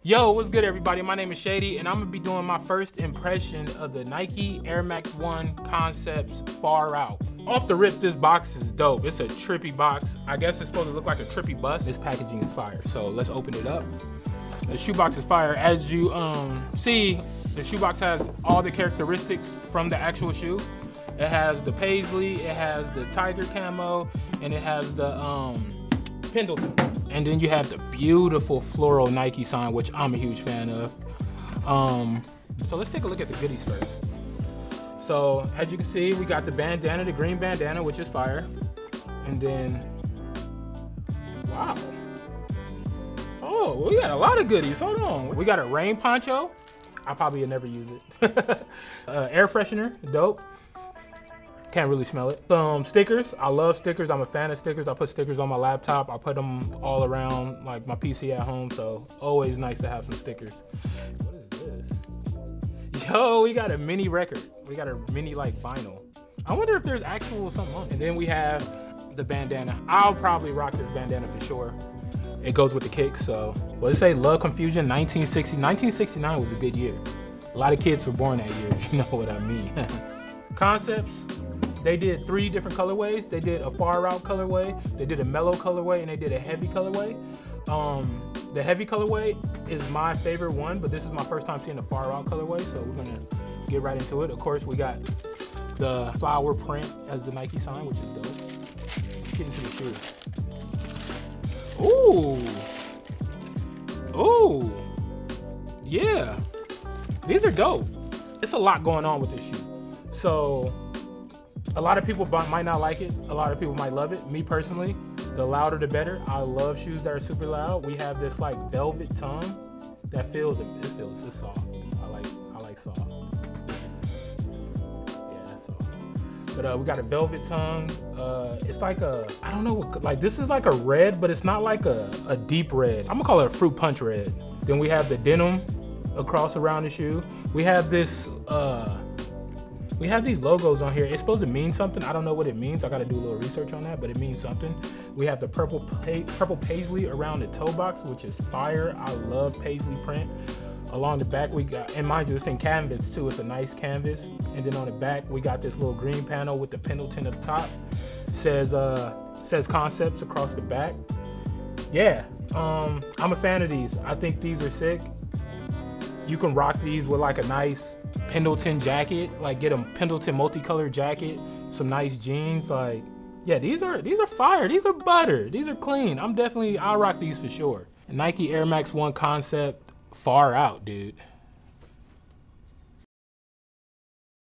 Yo, what's good everybody? My name is Shady and I'm gonna be doing my first impression of the Nike Air Max 1 Concepts Far Out. Off the rip, this box is dope. It's a trippy box. I guess it's supposed to look like a trippy bus. This packaging is fire, so let's open it up. The shoebox is fire. As you see, the shoebox has all the characteristics from the actual shoe. It has the paisley, it has the tiger camo, and it has the Pendleton. And then you have the beautiful floral Nike sign, which I'm a huge fan of. So let's take a look at the goodies first. So as you can see, we got the bandana, the green bandana, which is fire. And then, wow. Oh, we got a lot of goodies, hold on. We got a rain poncho. I probably would never use it. Air freshener, dope. Can't really smell it. Some stickers. I love stickers. I'm a fan of stickers. I put stickers on my laptop. I put them all around like my PC at home. So always nice to have some stickers. What is this? Yo, we got a mini record. We got a mini like vinyl. I wonder if there's actual something on it. And then we have the bandana. I'll probably rock this bandana for sure. It goes with the kicks. So what does it say? Love Confusion 1960. 1969 was a good year. A lot of kids were born that year, if you know what I mean. Concepts. They did 3 different colorways. They did a far out colorway, they did a mellow colorway, and they did a heavy colorway. The heavy colorway is my favorite one, but this is my first time seeing a far out colorway, so we're gonna get right into it. Of course, we got the flower print as the Nike sign, which is dope. Let's get into the shoes. Ooh. Ooh. Yeah. These are dope. It's a lot going on with this shoe. So, a lot of people might not like it. A lot of people might love it. Me personally, the louder the better. I love shoes that are super loud. We have this like velvet tongue that feels, it's soft. I like soft. Yeah, that's soft. But we got a velvet tongue. It's like a, I don't know, like this is like a red, but it's not like a deep red. I'm gonna call it a fruit punch red. Then we have the denim across around the shoe. We have this, we have these logos on here. It's supposed to mean something. I don't know what it means. I got to do a little research on that, but it means something. We have the purple paisley around the toe box, which is fire. I love paisley print. Along the back, we got, and mind you, it's in canvas too. It's a nice canvas. And then on the back, we got this little green panel with the Pendleton up top. Says Concepts across the back. Yeah, I'm a fan of these. I think these are sick. You can rock these with like a nice Pendleton jacket, like get a Pendleton multicolored jacket, some nice jeans. Like, yeah, these are fire. These are butter. These are clean. I'll rock these for sure. Nike Air Max 1 Concept Far Out, dude.